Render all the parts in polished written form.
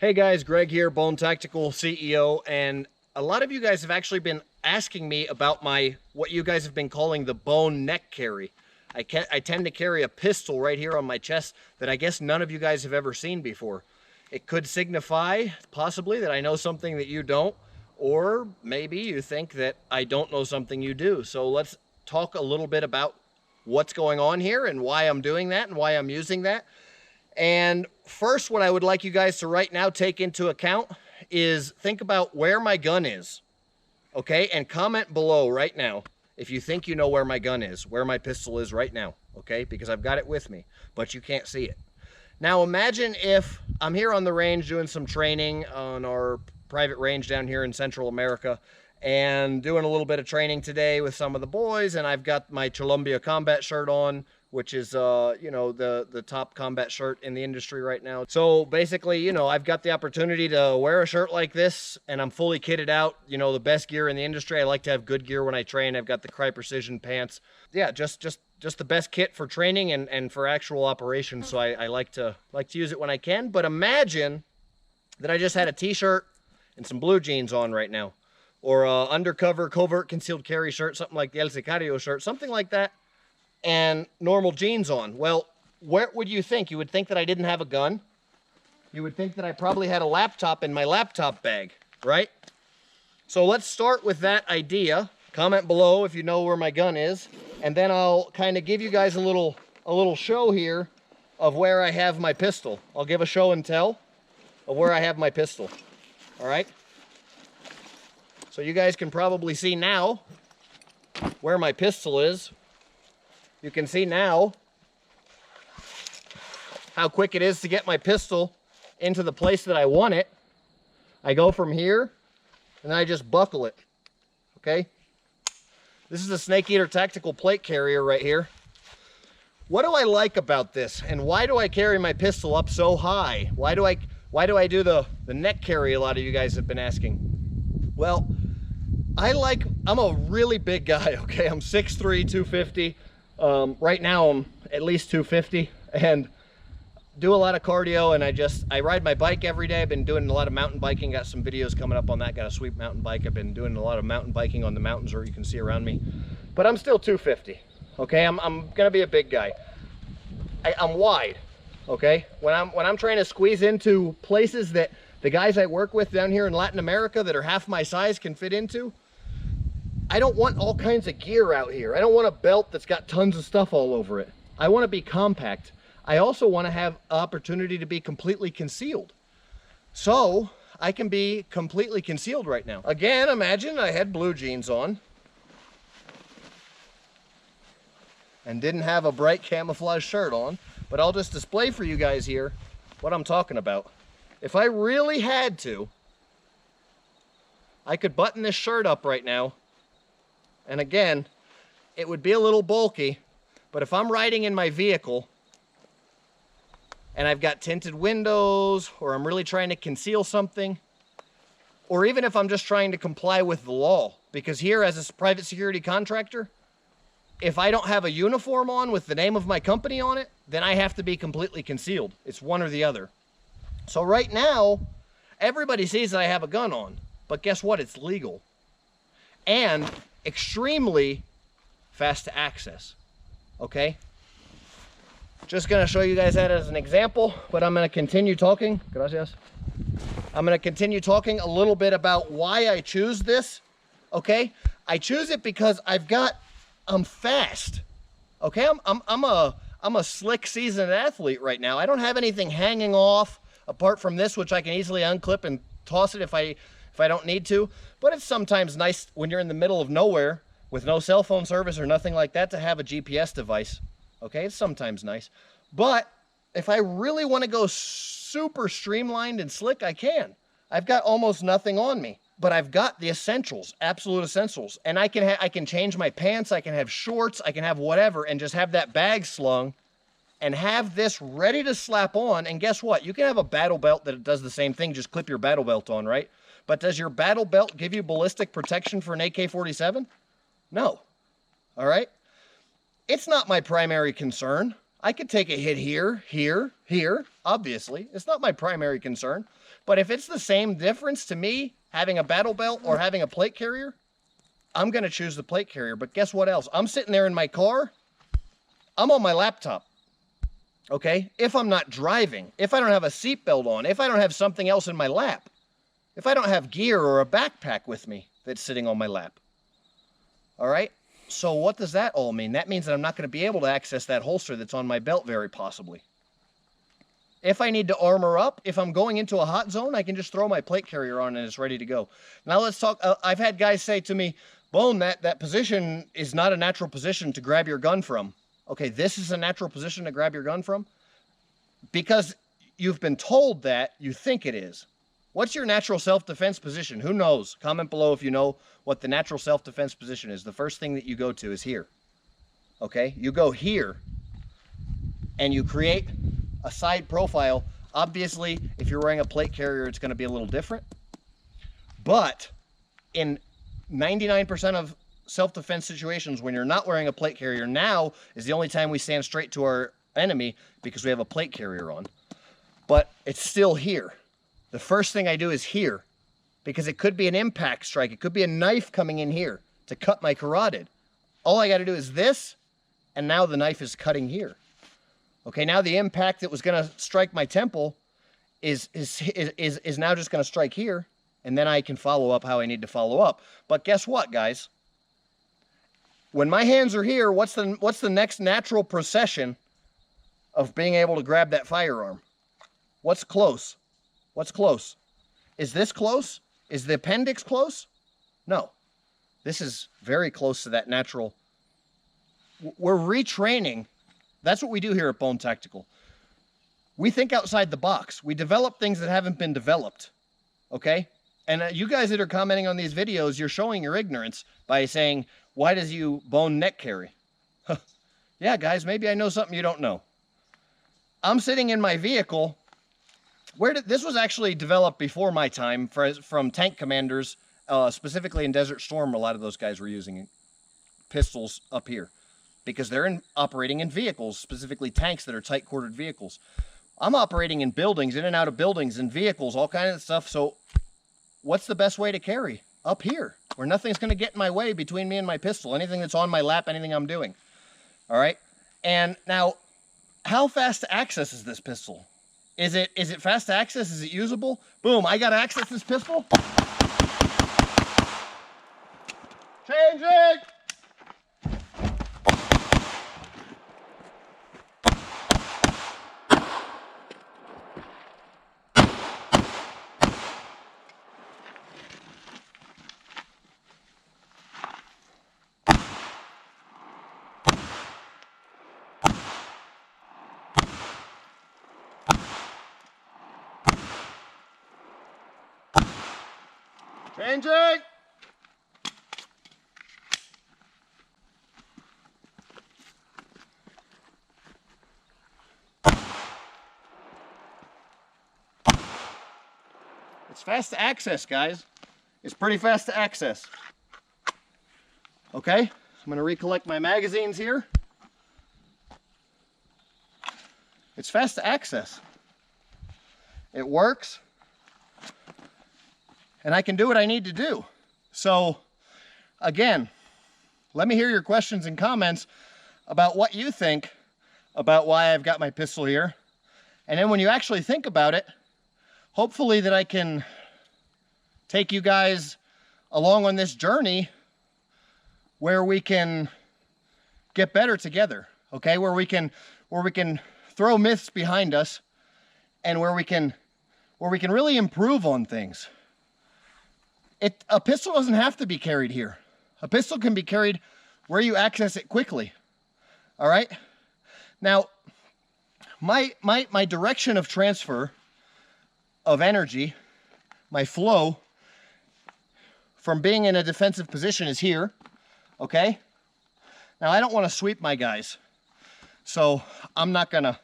Hey guys, Greg here, Bone Tactical CEO, and a lot of you guys have actually been asking me about what you guys have been calling the bone neck carry. I tend to carry a pistol right here on my chest that I guess none of you guys have ever seen before. It could signify, possibly, that I know something that you don't, or maybe you think that I don't know something you do. So let's talk a little bit about what's going on here and why I'm doing that and why I'm using that. And first, what I would like you guys to right now take into account is think about where my gun is, okay? And comment below right now if you think you know where my gun is, where my pistol is right now, okay? Because I've got it with me, but you can't see it. Now imagine if I'm here on the range doing some training on our private range down here in Central America and doing a little bit of training today with some of the boys, and I've got my Cholombia combat shirt on, which is, you know, the top combat shirt in the industry right now. So basically, you know, I've got the opportunity to wear a shirt like this, and I'm fully kitted out, you know, the best gear in the industry. I like to have good gear when I train. I've got the Cry Precision pants. Yeah, just the best kit for training and for actual operations. So I like to use it when I can. But imagine that I just had a t-shirt and some blue jeans on right now, or a undercover covert concealed carry shirt, something like the El Sicario shirt, something like that, and normal jeans on. Well, what would you think? You would think that I didn't have a gun. You would think that I probably had a laptop in my laptop bag, right? So let's start with that idea. Comment below if you know where my gun is, and then I'll kind of give you guys a little show here of where I have my pistol. I'll give a show and tell of where I have my pistol. All right? So you guys can probably see now where my pistol is. You can see now how quick it is to get my pistol into the place that I want it. I go from here and then I just buckle it, okay? This is a Snake Eater tactical plate carrier right here. What do I like about this, and why do I carry my pistol up so high? Why do I do the neck carry, a lot of you guys have been asking? Well, I'm a really big guy, okay? I'm 6'3", 250. Right now I'm at least 250 and do a lot of cardio, and I ride my bike every day. I've been doing a lot of mountain biking, got some videos coming up on that. Got a sweet mountain bike. I've been doing a lot of mountain biking on the mountains where you can see around me, but I'm still 250. Okay, I'm gonna be a big guy. I'm wide, okay? When I'm trying to squeeze into places that the guys I work with down here in Latin America that are half my size can fit into, I don't want all kinds of gear out here. I don't want a belt that's got tons of stuff all over it. I want to be compact. I also want to have opportunity to be completely concealed. So I can be completely concealed right now. Again, imagine I had blue jeans on and didn't have a bright camouflage shirt on, but I'll just display for you guys here what I'm talking about. If I really had to, I could button this shirt up right now. And again, it would be a little bulky, but if I'm riding in my vehicle and I've got tinted windows, or I'm really trying to conceal something, or even if I'm just trying to comply with the law, because here as a private security contractor, if I don't have a uniform on with the name of my company on it, then I have to be completely concealed. It's one or the other. So right now, everybody sees that I have a gun on, but guess what? It's legal. And extremely fast to access, okay? Just gonna show you guys that as an example, but I'm gonna continue talking. Gracias. I'm gonna continue talking a little bit about why I choose this, okay? I choose it because I'm fast, okay? I'm a slick, seasoned athlete right now. I don't have anything hanging off apart from this, which I can easily unclip and toss it if I don't need to. But it's sometimes nice when you're in the middle of nowhere with no cell phone service or nothing like that to have a GPS device. Okay, it's sometimes nice. But if I really want to go super streamlined and slick, I can. I've got almost nothing on me, but I've got the essentials, absolute essentials. And I can change my pants, I can have shorts, I can have whatever, and just have that bag slung and have this ready to slap on. And guess what? You can have a battle belt that does the same thing. Just clip your battle belt on, right? But does your battle belt give you ballistic protection for an AK-47? No. All right? It's not my primary concern. I could take a hit here, here, here. obviously. It's not my primary concern. But if it's the same difference to me having a battle belt or having a plate carrier, I'm going to choose the plate carrier. But guess what else? I'm sitting there in my car. I'm on my laptop. Okay? If I'm not driving, if I don't have a seatbelt on, if I don't have something else in my lap, if I don't have gear or a backpack with me that's sitting on my lap. All right? So what does that all mean? That means that I'm not going to be able to access that holster that's on my belt very possibly. If I need to armor up, if I'm going into a hot zone, I can just throw my plate carrier on and it's ready to go. Now let's talk. I've had guys say to me, Bone, that position is not a natural position to grab your gun from. Okay, this is a natural position to grab your gun from? Because you've been told that, you think it is. What's your natural self-defense position? Who knows? Comment below if you know what the natural self-defense position is. The first thing that you go to is here. Okay? You go here and you create a side profile. Obviously, if you're wearing a plate carrier, it's going to be a little different. But in 99% of self-defense situations, when you're not wearing a plate carrier, now is the only time we stand straight to our enemy because we have a plate carrier on. But it's still here. The first thing I do is here, because it could be an impact strike. It could be a knife coming in here to cut my carotid. All I got to do is this, and now the knife is cutting here. Okay, now the impact that was going to strike my temple is now just going to strike here, and then I can follow up how I need to follow up. But guess what, guys? When my hands are here, what's the next natural procession of being able to grab that firearm? What's close? What's close? Is this close? Is the appendix close? No. This is very close to that natural. We're retraining. That's what we do here at Bone Tactical. We think outside the box. We develop things that haven't been developed. Okay? And you guys that are commenting on these videos, you're showing your ignorance by saying, why does you bone neck carry? Yeah, guys, maybe I know something you don't know. I'm sitting in my vehicle. This was actually developed before my time from tank commanders, specifically in Desert Storm. A lot of those guys were using pistols up here because they're operating in vehicles, specifically tanks that are tight-quartered vehicles. I'm operating in buildings, in and out of buildings, and vehicles, all kinds of stuff. So what's the best way to carry? Up here, where nothing's going to get in my way between me and my pistol. Anything that's on my lap, anything I'm doing. All right? And now, how fast to access is this pistol? Is it fast to access? Is it usable? Boom, I got to access this pistol. Changing! Changing! It's fast to access, guys. It's pretty fast to access. Okay, I'm going to recollect my magazines here. It's fast to access. It works. And I can do what I need to do. So, again, let me hear your questions and comments about what you think about why I've got my pistol here. And then when you actually think about it, hopefully that I can take you guys along on this journey where we can get better together, okay? Where we can throw myths behind us and where we can really improve on things. A pistol doesn't have to be carried here. A pistol can be carried where you access it quickly. All right? Now, my direction of transfer of energy, my flow from being in a defensive position is here. Okay? Now, I don't want to sweep my guys. So, I'm not going to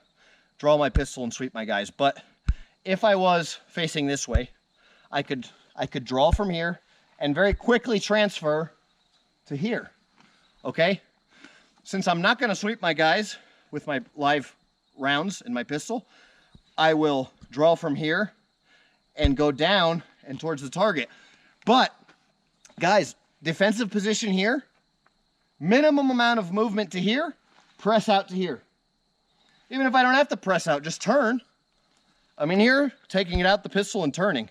draw my pistol and sweep my guys. But if I was facing this way, I could draw from here and very quickly transfer to here, okay? Since I'm not gonna sweep my guys with my live rounds in my pistol, I will draw from here and go down and towards the target. But guys, defensive position here, minimum amount of movement to here, press out to here. Even if I don't have to press out, just turn. I'm in here, taking it out the pistol and turning.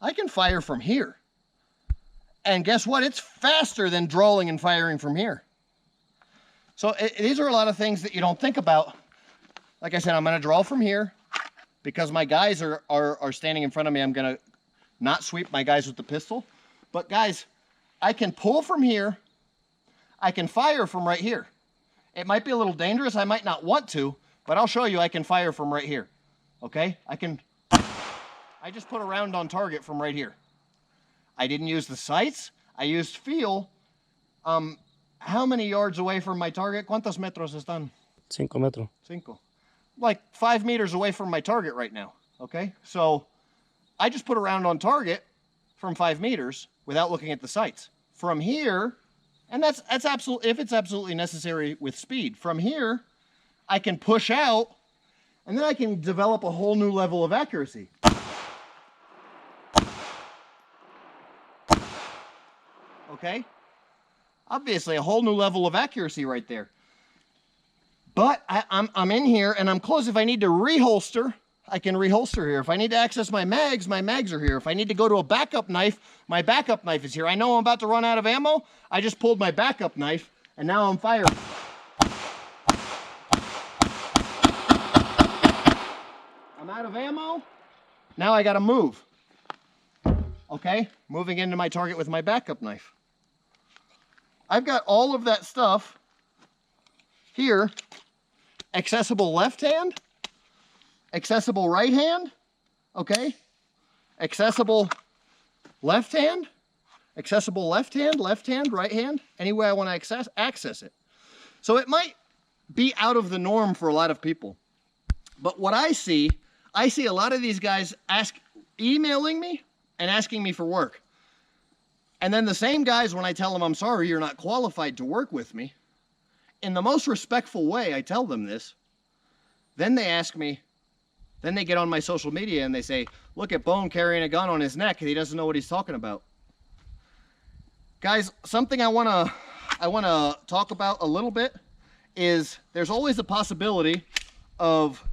I can fire from here. And guess what? It's faster than drawing and firing from here. So these are a lot of things that you don't think about. Like I said, I'm going to draw from here because my guys are standing in front of me. I'm going to not sweep my guys with the pistol. But guys, I can pull from here. I can fire from right here. It might be a little dangerous. I might not want to, but I'll show you I can fire from right here. Okay? I just put a round on target from right here. I didn't use the sights. I used feel. How many yards away from my target? ¿Cuántos metros están? 5 metros. 5. Like 5 meters away from my target right now. Okay? So I just put a round on target from 5 meters without looking at the sights. From here, and that's absolutely, if it's absolutely necessary with speed. From here, I can push out, and then I can develop a whole new level of accuracy. Okay? Obviously, a whole new level of accuracy right there. But I'm in here, and I'm close. If I need to reholster, I can reholster here. If I need to access my mags are here. If I need to go to a backup knife, my backup knife is here. I know I'm about to run out of ammo. I just pulled my backup knife, and now I'm firing. I'm out of ammo. Now I got to move. Okay? Moving into my target with my backup knife. I've got all of that stuff here. Accessible left hand. Accessible right hand. Okay? Accessible left hand. Accessible left hand, right hand. Any way I want to access it. So it might be out of the norm for a lot of people. But what I see a lot of these guys emailing me and asking me for work. And then the same guys, when I tell them, I'm sorry, you're not qualified to work with me, in the most respectful way, I tell them this. Then they ask me, then they get on my social media and they say, look at Bone carrying a gun on his neck and he doesn't know what he's talking about. Guys, something I want to talk about a little bit is there's always a possibility of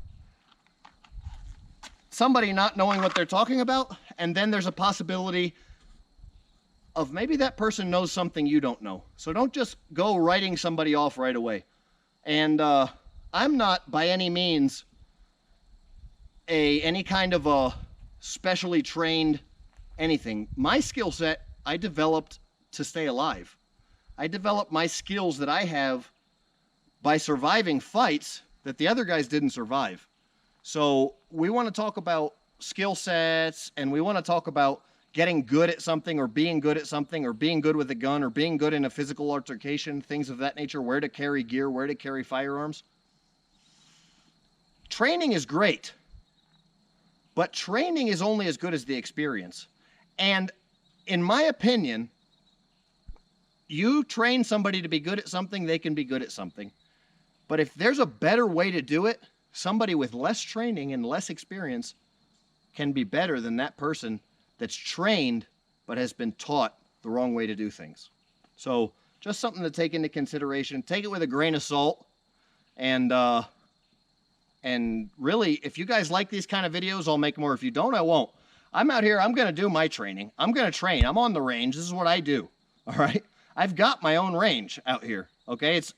somebody not knowing what they're talking about, and then there's a possibility of maybe that person knows something you don't know. So don't just go writing somebody off right away. And I'm not by any means any kind of a specially trained anything. My skill set I developed to stay alive. I developed my skills that I have by surviving fights that the other guys didn't survive. So we want to talk about skill sets, and we want to talk about getting good at something, or being good at something, or being good with a gun, or being good in a physical altercation, things of that nature, where to carry gear, where to carry firearms. Training is great, but training is only as good as the experience. And in my opinion, you train somebody to be good at something, they can be good at something. But if there's a better way to do it, somebody with less training and less experience can be better than that person that's trained but has been taught the wrong way to do things. So just something to take into consideration. Take it with a grain of salt. And really, if you guys like these kind of videos, I'll make more. If you don't, I won't. I'm out here. I'm going to do my training. I'm going to train. I'm on the range. This is what I do. All right. I've got my own range out here. Okay. It's,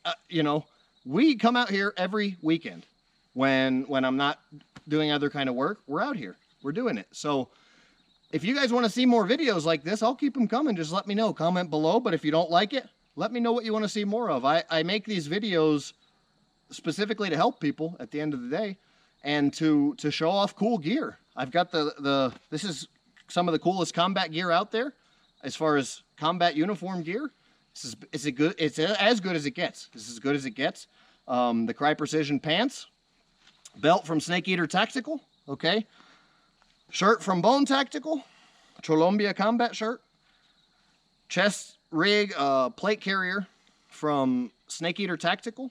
we come out here every weekend when I'm not doing other kind of work. We're out here. We're doing it. So if you guys want to see more videos like this, I'll keep them coming. Just let me know. Comment below. But if you don't like it, let me know what you want to see more of. I make these videos specifically to help people at the end of the day, and to show off cool gear. I've got this is some of the coolest combat gear out there as far as combat uniform gear. It's as good as it gets. This is as good as it gets. The Cry Precision pants, belt from Snake Eater Tactical, okay? Shirt from Bone Tactical, Cholombia combat shirt, chest rig plate carrier from Snake Eater Tactical.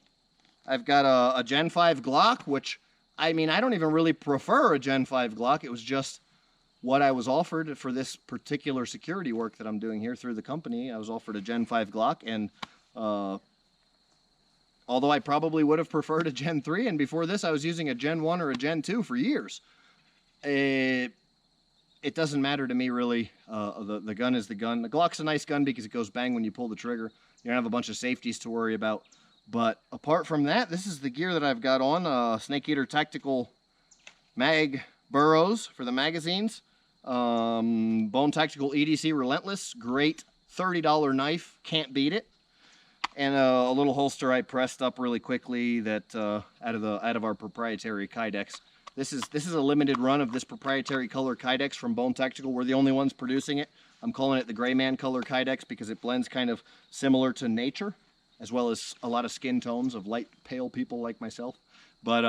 I've got a Gen 5 Glock, which I mean, I don't even really prefer a Gen 5 Glock. It was just what I was offered for this particular security work that I'm doing here through the company. I was offered a Gen 5 Glock, and although I probably would have preferred a Gen 3, and before this I was using a Gen 1 or a Gen 2 for years. It doesn't matter to me really. The gun is the gun. The Glock's a nice gun because it goes bang when you pull the trigger. You don't have a bunch of safeties to worry about. But apart from that, this is the gear that I've got on. Snake Eater Tactical Mag Burrows for the magazines. Bone Tactical EDC Relentless. Great $30 knife. Can't beat it. And a little holster I pressed up really quickly that out of our proprietary Kydex. This is a limited run of this proprietary color Kydex from Bone Tactical. We're the only ones producing it. I'm calling it the Gray Man color Kydex because it blends kind of similar to nature, as well as a lot of skin tones of light pale people like myself. But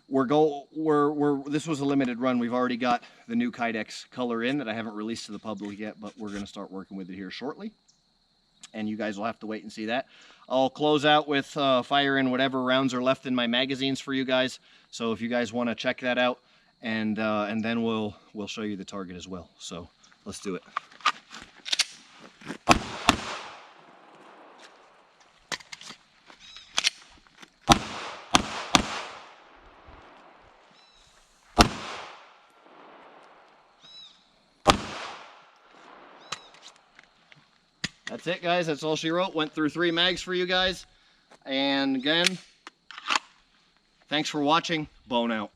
this was a limited run. We've already got the new Kydex color in that I haven't released to the public yet, but we're going to start working with it here shortly. And you guys will have to wait and see that. I'll close out with firing whatever rounds are left in my magazines for you guys. So if you guys want to check that out, and then we'll show you the target as well. So let's do it. That's it, guys. That's all she wrote. Went through 3 mags for you guys. And again, thanks for watching. Bone out.